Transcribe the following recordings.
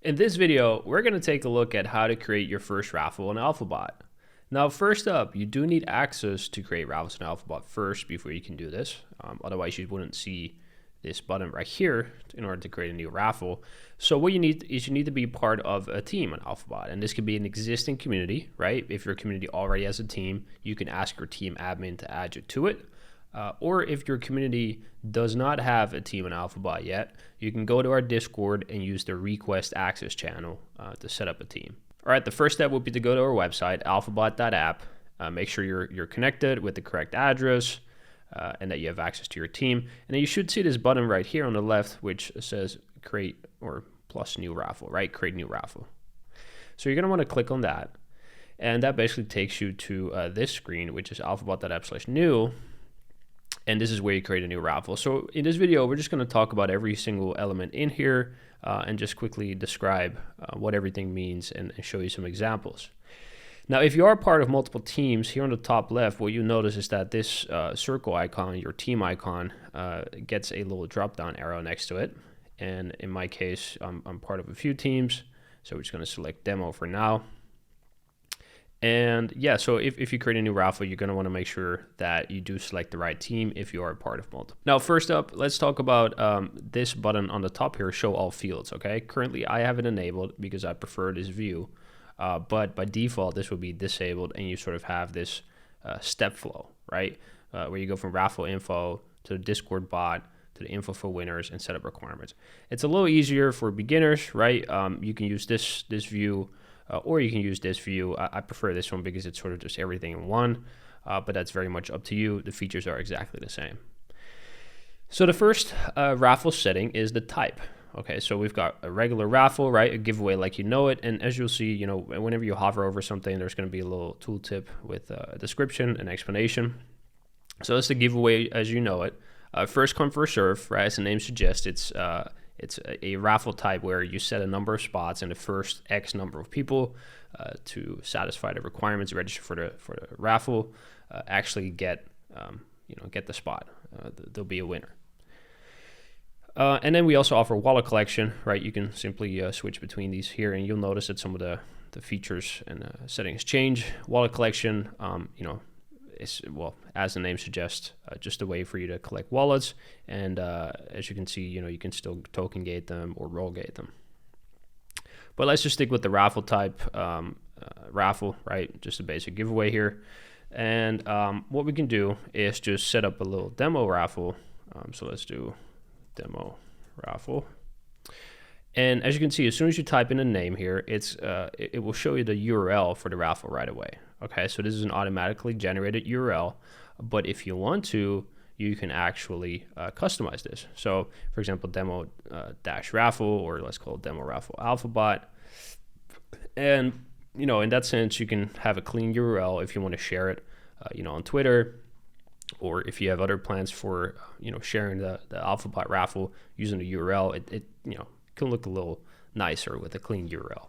In this video, we're going to take a look at how to create your first raffle on Alphabot. Now, first up, you do need access to create raffles on Alphabot first before you can do this. Otherwise, you wouldn't see this button right here in order to create a new raffle. So what you need is you need to be part of a team on Alphabot, and this could be an existing community, right? If your community already has a team, you can ask your team admin to add you to it. Or if your community does not have a team on Alphabot yet, you can go to our Discord and use the request access channel to set up a team. All right, the first step would be to go to our website, alphabot.app. Make sure you're connected with the correct address and that you have access to your team. And then you should see this button right here on the left, which says create or plus new raffle, right? Create new raffle. So you're going to want to click on that. And that basically takes you to this screen, which is alphabot.app/new. And this is where you create a new raffle. So in this video, we're just going to talk about every single element in here and just quickly describe what everything means and show you some examples. Now, if you are part of multiple teams, here on the top left, what you notice is that this circle icon, your team icon, gets a little drop-down arrow next to it. And in my case, I'm part of a few teams, so we're just going to select demo for now. And yeah, so if you create a new raffle, you're going to want to make sure that you do select the right team if you are a part of multiple. Now, first up, let's talk about this button on the top here, show all fields, okay? Currently, I have it enabled because I prefer this view, but by default, this will be disabled and you sort of have this step flow, right? Where you go from raffle info to the Discord bot, to the info for winners and setup requirements. It's a little easier for beginners, right? You can use this view or you can use this view. I prefer this one because it's sort of just everything in one, but that's very much up to you. The features are exactly the same. So the first raffle setting is the type. Okay, so we've got a regular raffle, right? A giveaway like you know it. And as you'll see, you know, whenever you hover over something, there's going to be a little tooltip with a description and explanation. So that's the giveaway as you know it. First come, first serve, right? As the name suggests, it's a raffle type where you set a number of spots and the first X number of people to satisfy the requirements, register for the raffle, actually get the spot. There'll be a winner. And then we also offer wallet collection, right? You can simply switch between these here, and you'll notice that some of the features and settings change. Wallet collection, is, well, as the name suggests, just a way for you to collect wallets. And as you can see, you can still token gate them or roll gate them. But let's just stick with the raffle type, raffle, right? Just a basic giveaway here. And what we can do is just set up a little demo raffle. So let's do demo raffle. And as you can see, as soon as you type in a name here, it will show you the URL for the raffle right away. Okay, so this is an automatically generated URL, but if you want to, you can actually customize this. So, for example, demo dash raffle, or let's call it demo raffle Alphabot. And in that sense, you can have a clean URL if you want to share it, on Twitter, or if you have other plans for sharing the Alphabot raffle using the URL, it can look a little nicer with a clean URL.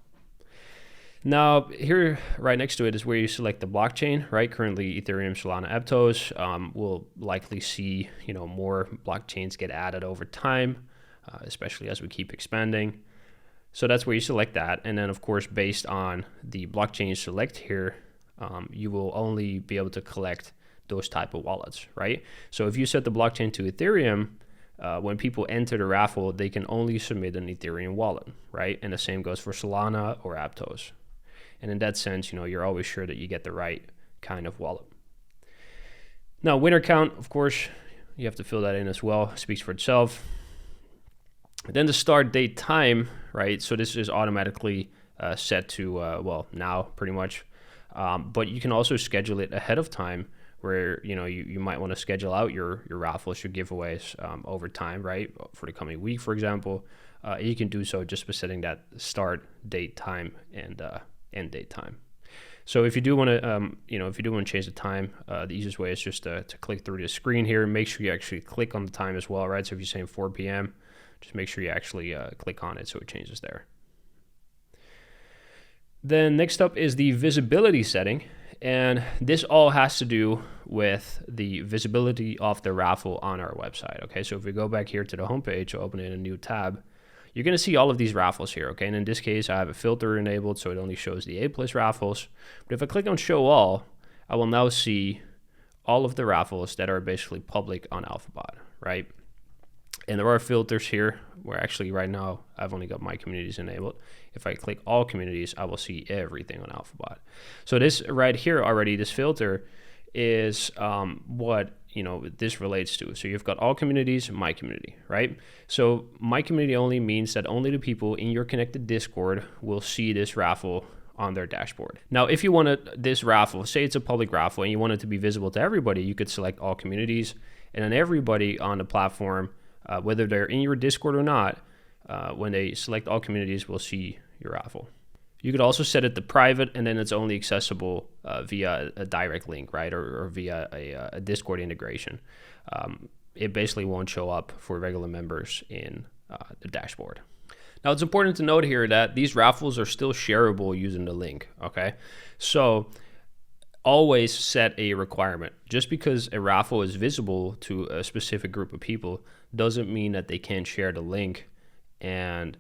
Now, here right next to it is where you select the blockchain, right? Currently, Ethereum, Solana, Aptos. We'll likely see, more blockchains get added over time, especially as we keep expanding. So that's where you select that. And then, of course, based on the blockchain you select here, you will only be able to collect those type of wallets, right? So if you set the blockchain to Ethereum, when people enter the raffle, they can only submit an Ethereum wallet, right? And the same goes for Solana or Aptos. And in that sense, you're always sure that you get the right kind of wallet. Now, winner count, of course, you have to fill that in as well. It speaks for itself. Then the start date time, right? So this is automatically set to, now pretty much. But you can also schedule it ahead of time where, you might want to schedule out your raffles, your giveaways over time, right? For the coming week, for example. You can do so just by setting that start date time and end date time. So if you do want to, change the time, the easiest way is just to click through the screen here. Make sure you actually click on the time as well, right? So if you're saying 4 p.m., just make sure you actually click on it so it changes there. Then next up is the visibility setting. And this all has to do with the visibility of the raffle on our website. Okay, so if we go back here to the homepage, I'll open it in a new tab. you're going to see all of these raffles here, okay? And in this case, I have a filter enabled, so it only shows the A+ raffles. But if I click on show all, I will now see all of the raffles that are basically public on Alphabot, right? And there are filters here where actually right now I've only got my communities enabled. If I click all communities, I will see everything on Alphabot. So this right here already, this filter is what this relates to. So you've got all communities, my community, right? So my community only means that only the people in your connected Discord will see this raffle on their dashboard. Now, if you wanted this raffle, say it's a public raffle and you want it to be visible to everybody, you could select all communities, and then everybody on the platform, whether they're in your Discord or not, when they select all communities, will see your raffle. You could also set it to private, and then it's only accessible via a direct link, right, or via a Discord integration. It basically won't show up for regular members in the dashboard. Now, it's important to note here that these raffles are still shareable using the link, okay? So always set a requirement. Just because a raffle is visible to a specific group of people doesn't mean that they can't share the link and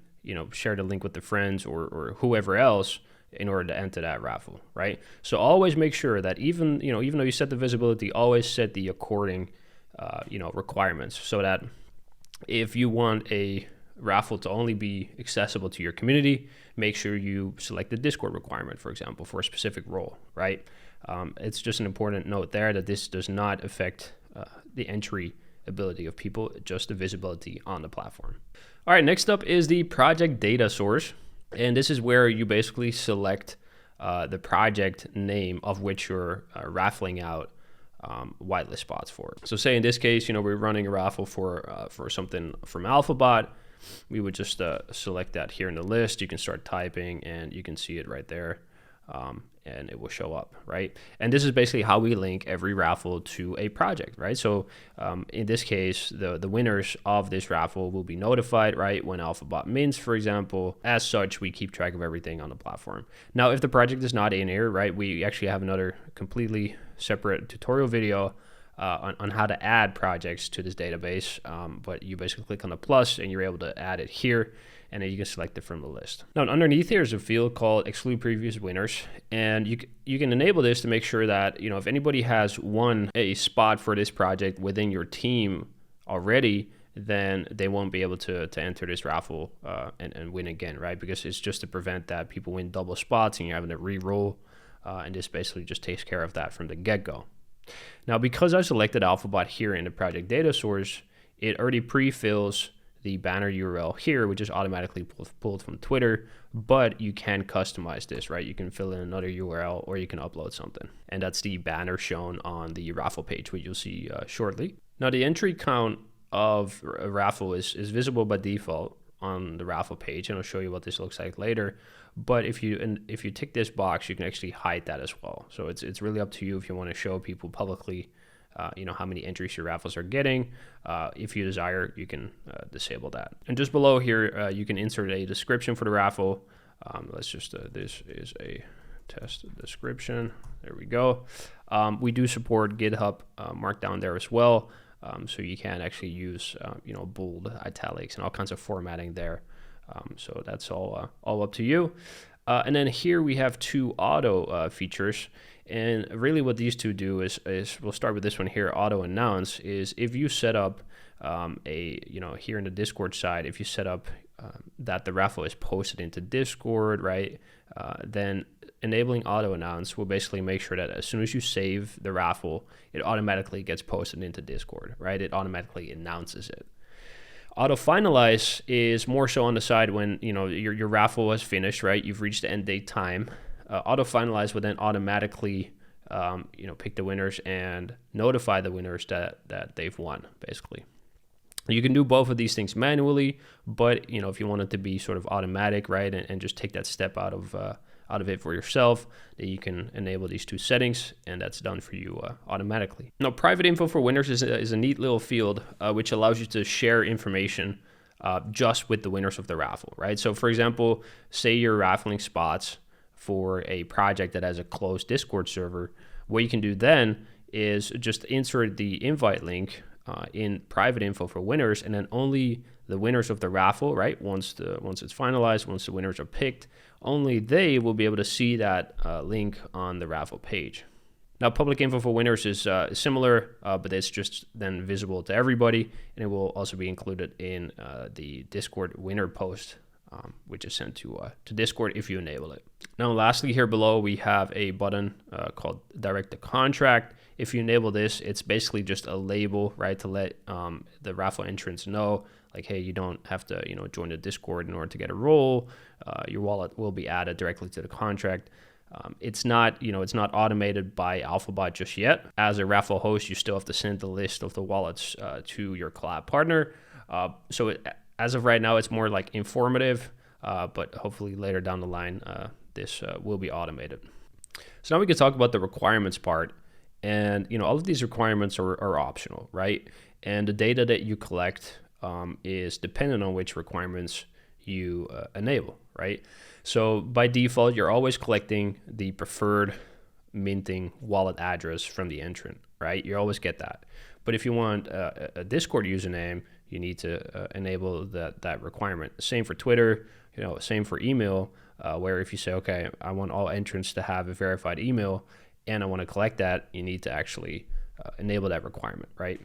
share the link with their friends or whoever else in order to enter that raffle, right? So always make sure that even though you set the visibility, always set the according requirements, so that if you want a raffle to only be accessible to your community, make sure you select the Discord requirement, for example, for a specific role, right? It's just an important note there that this does not affect the entry ability of people, just the visibility on the platform. All right, next up is the project data source. And this is where you basically select the project name of which you're raffling out whitelist spots for. So say in this case, we're running a raffle for something from Alphabot. We would just select that here in the list. You can start typing and you can see it right there. And it will show up, right? And this is basically how we link every raffle to a project, right? So in this case, the winners of this raffle will be notified, right, when Alphabot mints, for example. As such, we keep track of everything on the platform. Now, if the project is not in here, right, we actually have another completely separate tutorial video on how to add projects to this database. But you basically click on the plus and you're able to add it here, and then you can select it from the list. Now, underneath here is a field called exclude previous winners, and you can enable this to make sure that if anybody has won a spot for this project within your team already, then they won't be able to enter this raffle and win again, right? Because it's just to prevent that people win double spots and you're having to re-roll, and this basically just takes care of that from the get-go. Now, because I selected Alphabot here in the project data source, it already pre-fills the banner URL here, which is automatically pulled from Twitter, but you can customize this, right? You can fill in another URL or you can upload something. And that's the banner shown on the raffle page, which you'll see shortly. Now, the entry count of a raffle is visible by default on the raffle page, and I'll show you what this looks like later. But if you tick this box, you can actually hide that as well. So it's really up to you if you want to show people publicly how many entries your raffles are getting. If you desire, you can disable that. And just below here, you can insert a description for the raffle. Let's just, this is a test description. There we go. We do support GitHub Markdown there as well. So you can actually use, bold, italics, and all kinds of formatting there. So that's all up to you. And then here we have two auto features. And really what these two do is we'll start with this one here, auto announce, is if you set up here in the Discord side, if you set up that the raffle is posted into Discord, right, then enabling auto announce will basically make sure that as soon as you save the raffle, it automatically gets posted into Discord, right? It automatically announces it. Auto finalize is more so on the side when your raffle has finished, right? You've reached the end date time. Auto finalize will then automatically pick the winners and notify the winners that they've won, basically. You can do both of these things manually, but if you want it to be sort of automatic, right, and just take that step out of it for yourself, then you can enable these two settings, and that's done for you automatically. Now, private info for winners is a neat little field which allows you to share information just with the winners of the raffle, right? So, for example, say you're raffling spots for a project that has a closed Discord server. What you can do then is just insert the invite link in private info for winners, and then only the winners of the raffle, right? Once it's finalized, once the winners are picked, only they will be able to see that link on the raffle page. Now, public info for winners is similar, but it's just then visible to everybody, and it will also be included in the Discord winner post, which is sent to Discord if you enable it. Now, lastly, here below, we have a button called Direct to Contract. If you enable this, it's basically just a label, right, to let the raffle entrants know, like, hey, you don't have to, join the Discord in order to get a role. Your wallet will be added directly to the contract. It's not automated by Alphabot just yet. As a raffle host, you still have to send the list of the wallets to your collab partner. As of right now, it's more like informative, but hopefully later down the line, this will be automated. So now we can talk about the requirements part. And, all of these requirements are optional, right? And the data that you collect is dependent on which requirements you enable, right? So by default, you're always collecting the preferred minting wallet address from the entrant, right? You always get that. But if you want a Discord username, you need to enable that requirement. Same for Twitter, same for email, where if you say, okay, I want all entrants to have a verified email and I want to collect that, you need to actually enable that requirement, right?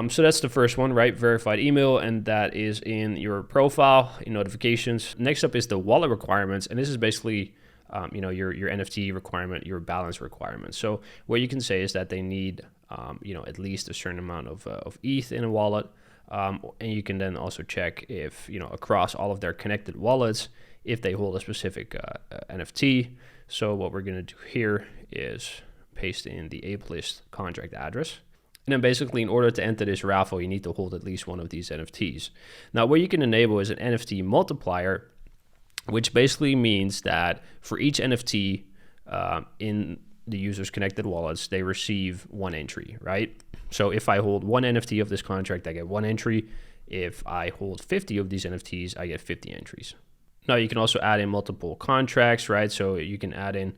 So that's the first one, right? Verified email, and that is in your profile, in notifications. Next up is the wallet requirements, and this is basically, your NFT requirement, your balance requirement. So what you can say is that they need, at least a certain amount of ETH in a wallet, and you can then also check if, across all of their connected wallets, if they hold a specific NFT. So what we're going to do here is paste in the ApeList contract address. And then basically, in order to enter this raffle, you need to hold at least one of these NFTs. Now, what you can enable is an NFT multiplier, which basically means that for each NFT in the user's connected wallets, they receive one entry, right? So if I hold one NFT of this contract, I get one entry. If I hold 50 of these NFTs, I get 50 entries. Now, you can also add in multiple contracts, right? So you can add in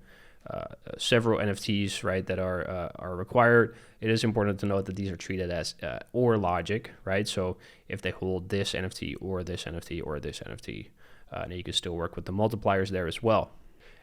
several NFTs, right, that are required. It is important to note that these are treated as OR logic, right? So if they hold this NFT or this NFT or this NFT, then you can still work with the multipliers there as well.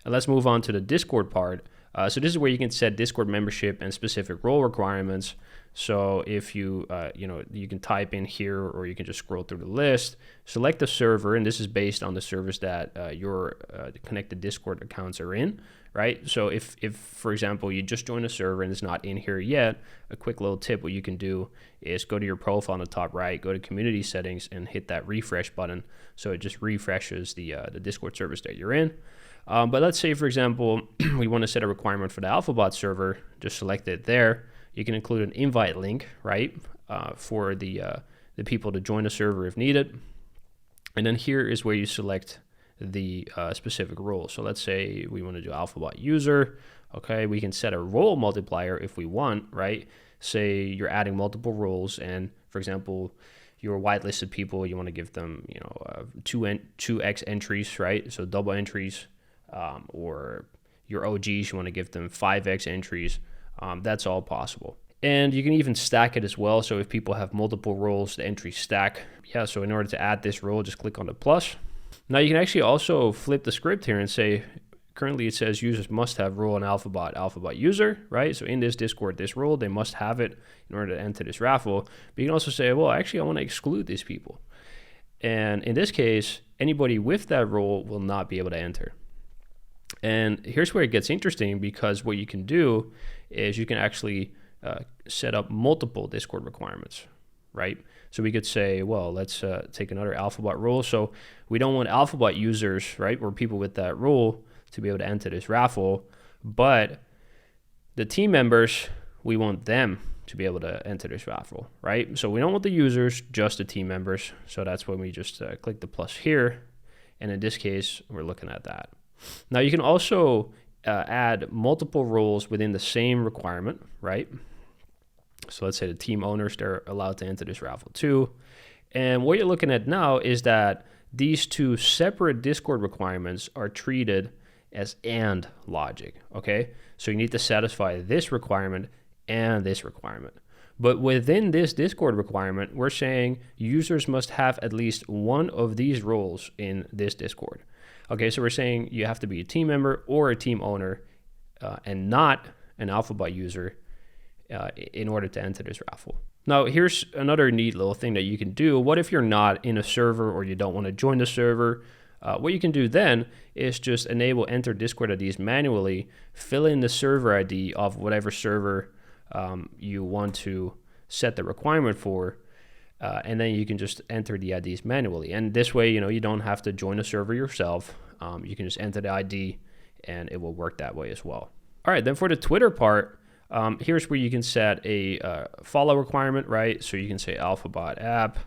And let's move on to the Discord part. So this is where you can set Discord membership and specific role requirements. So if you can type in here, or you can just scroll through the list, select the server, and this is based on the servers that your connected Discord accounts are in, right? So if for example, you just joined a server and it's not in here yet, a quick little tip, what you can do is go to your profile on the top right, go to community settings and hit that refresh button. So it just refreshes the Discord service that you're in. But let's say, for example, we want to set a requirement for the Alphabot server, just select it there. You can include an invite link, right, for the people to join the server if needed. And then here is where you select the specific role. So let's say we want to do Alphabot user. Okay, we can set a role multiplier if we want, right? Say you're adding multiple roles, and for example, your whitelisted people, you want to give them, 2x entries, right? So double entries. Or your OGs, you want to give them 5x entries. That's all possible. And you can even stack it as well. So if people have multiple roles, the entries stack. Yeah, so in order to add this role, just click on the plus. Now you can actually also flip the script here and say, currently it says users must have role in Alphabot user, right? So in this Discord, this role, they must have it in order to enter this raffle. But you can also say, well, actually I want to exclude these people. And in this case, anybody with that role will not be able to enter. And here's where it gets interesting, because what you can do is you can actually set up multiple Discord requirements, right? So we could say, well, let's take another Alphabot role. So we don't want Alphabot users, right, or people with that role to be able to enter this raffle, but the team members, we want them to be able to enter this raffle, right? So we don't want the users, just the team members. So that's when we just click the plus here. And in this case, we're looking at that. Now you can also add multiple roles within the same requirement, right? So let's say the team owners, they're allowed to enter this raffle too. And what you're looking at now is that these two separate Discord requirements are treated as AND logic, okay? So you need to satisfy this requirement and this requirement. But within this Discord requirement, we're saying users must have at least one of these roles in this Discord. Okay, so we're saying you have to be a team member or a team owner and not an Alphabot user in order to enter this raffle. Now, here's another neat little thing that you can do. What if you're not in a server or you don't want to join the server? What you can do then is just enable enter Discord IDs manually, fill in the server ID of whatever server you want to set the requirement for, and then you can just enter the IDs manually. And this way, you don't have to join the server yourself. You can just enter the ID and it will work that way as well. All right, then for the Twitter part, here's where you can set a follow requirement, right? So you can say Alphabot app.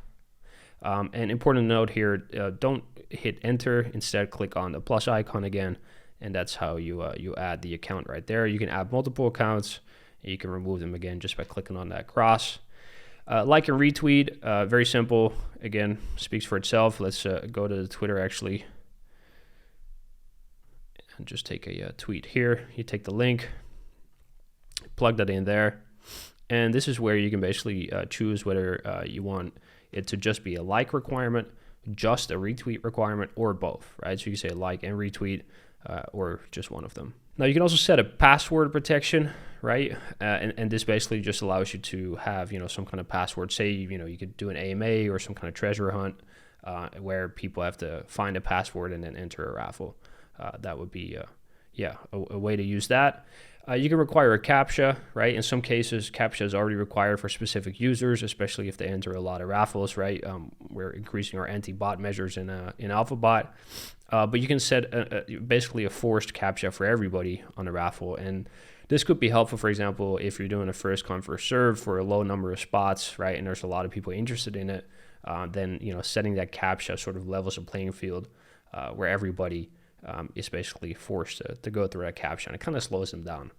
And important note here, don't hit enter. Instead, click on the plus icon again, and that's how you add the account right there. You can add multiple accounts, and you can remove them again just by clicking on that cross. Like and retweet, very simple. Again, speaks for itself. Let's go to the Twitter actually, and just take a tweet here. You take the link, plug that in there, and this is where you can basically choose whether you want it to just be a like requirement, just a retweet requirement, or both, right? So you can say like and retweet, or just one of them. Now you can also set a password protection, right? And this basically just allows you to have, some kind of password. Say, you could do an AMA or some kind of treasure hunt where people have to find a password and then enter a raffle. That would be, a way to use that. You can require a CAPTCHA, right? In some cases, CAPTCHA is already required for specific users, especially if they enter a lot of raffles, right? We're increasing our anti-bot measures in Alphabot. But you can set basically a forced CAPTCHA for everybody on a raffle. And this could be helpful, for example, if you're doing a first come, first serve for a low number of spots, right? And there's a lot of people interested in it. Then, setting that CAPTCHA sort of levels the playing field where everybody is basically forced to go through that CAPTCHA, and it kind of slows them down.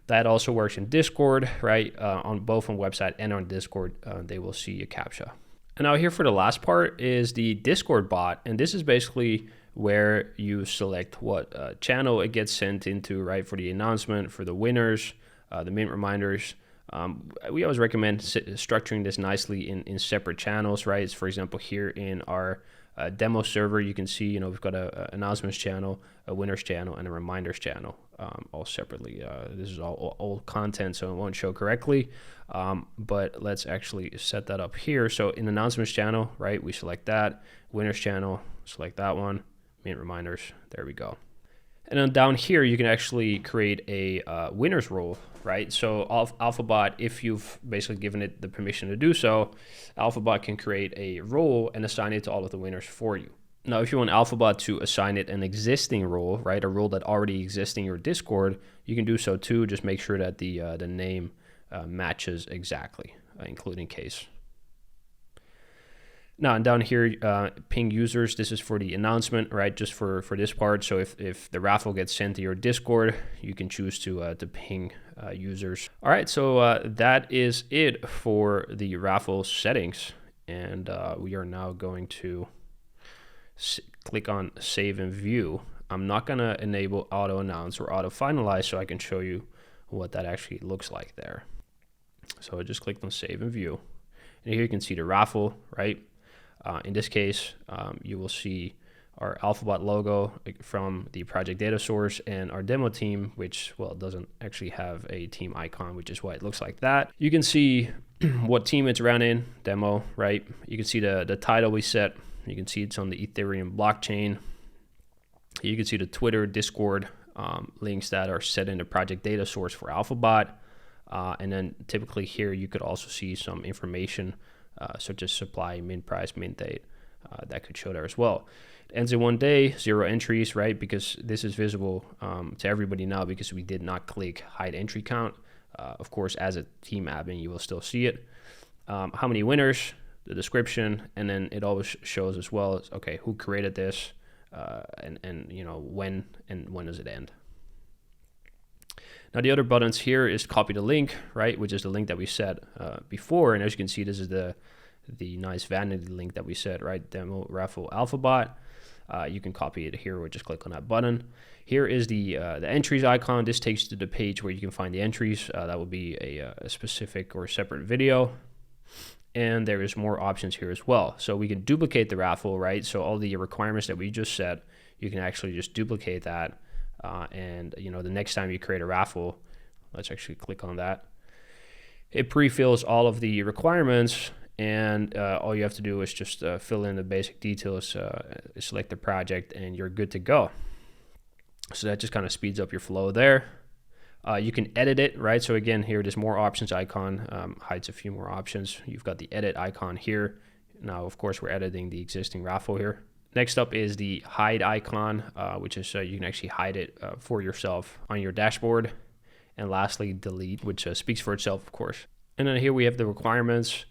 That also works in Discord, right? On both on website and on Discord, they will see a CAPTCHA. And now here for the last part is the Discord bot, and this is basically where you select what channel it gets sent into, right? For the announcement, for the winners, the mint reminders. We always recommend structuring this nicely in separate channels, right? For example, here in our demo server, you can see, we've got a announcements channel, a winners channel, and a reminders channel, all separately. This is all old content, so it won't show correctly, but let's actually set that up here. So in announcements channel, right, we select that. Winners channel, select that one. Mint reminders, there we go. And then down here, you can actually create a winners role, right? So Alphabot, if you've basically given it the permission to do so, Alphabot can create a role and assign it to all of the winners for you. Now, if you want Alphabot to assign it an existing role, right, a role that already exists in your Discord, you can do so too. Just make sure that the name matches exactly, including case. Now, and down here, ping users, this is for the announcement, right, just for this part. So if the raffle gets sent to your Discord, you can choose to ping users. All right, so that is it for the raffle settings. And we are now going to click on Save and View. I'm not going to enable Auto Announce or Auto Finalize so I can show you what that actually looks like there. So I just clicked on Save and View. And here you can see the raffle, right? In this case, you will see our Alphabot logo from the project data source and our demo team, which, well, doesn't actually have a team icon, which is why it looks like that. You can see what team it's ran in, demo, right? You can see the title we set. You can see it's on the Ethereum blockchain. You can see the Twitter, Discord links that are set in the project data source for Alphabot. And then typically here, you could also see some information such as supply, mint price, mint date, that could show there as well. It ends in 1 day, 0 entries, right? Because this is visible to everybody now because we did not click hide entry count. Of course, as a team admin, you will still see it. How many winners, the description, and then it always shows as well as, okay, who created this, and when does it end? Now, the other buttons here is copy the link, right, which is the link that we set before. And as you can see, this is the nice vanity link that we set, right, demo raffle Alphabot. you can copy it here or just click on that button. Here is the entries icon. This takes you to the page where you can find the entries. That would be a specific or separate video. And there is more options here as well. So we can duplicate the raffle, right? So all the requirements that we just set, you can actually just duplicate that. And you know, the next time you create a raffle, let's actually click on that. It pre-fills all of the requirements, and all you have to do is just fill in the basic details, select the project, and you're good to go. So that just kind of speeds up your flow there. You can edit it, right? So again, here, this more options icon hides a few more options. You've got the edit icon here. Now, of course, we're editing the existing raffle here. Next up is the hide icon, which is you can actually hide it for yourself on your dashboard. And lastly, delete, which speaks for itself, of course. And then here we have the requirements,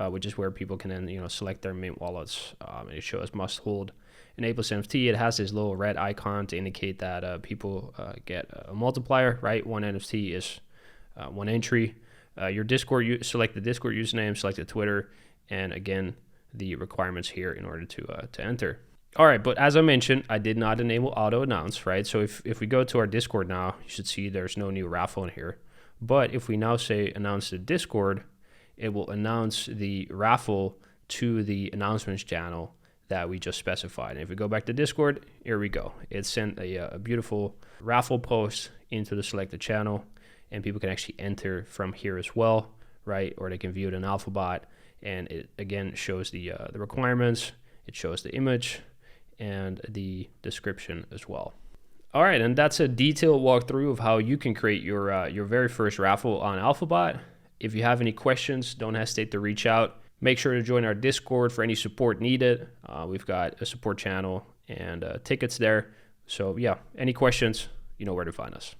which is where people can then, you know, select their mint wallets. It shows must hold enables NFT. It has this little red icon to indicate that people get a multiplier, right? One NFT is one entry. Your Discord, select the Discord username, select the Twitter, and again, the requirements here in order to enter. All right, but as I mentioned, I did not enable auto announce, right? So if we go to our Discord now, you should see there's no new raffle in here. But if we now say announce the Discord, it will announce the raffle to the announcements channel that we just specified. And if we go back to Discord, here we go. It sent a beautiful raffle post into the selected channel, and people can actually enter from here as well, right? Or they can view it in Alphabot, and it again shows the requirements. It shows the image and the description as well. All right, and that's a detailed walkthrough of how you can create your very first raffle on Alphabot. If you have any questions, don't hesitate to reach out. Make sure to join our Discord for any support needed. We've got a support channel and tickets there. So yeah, any questions, you know where to find us.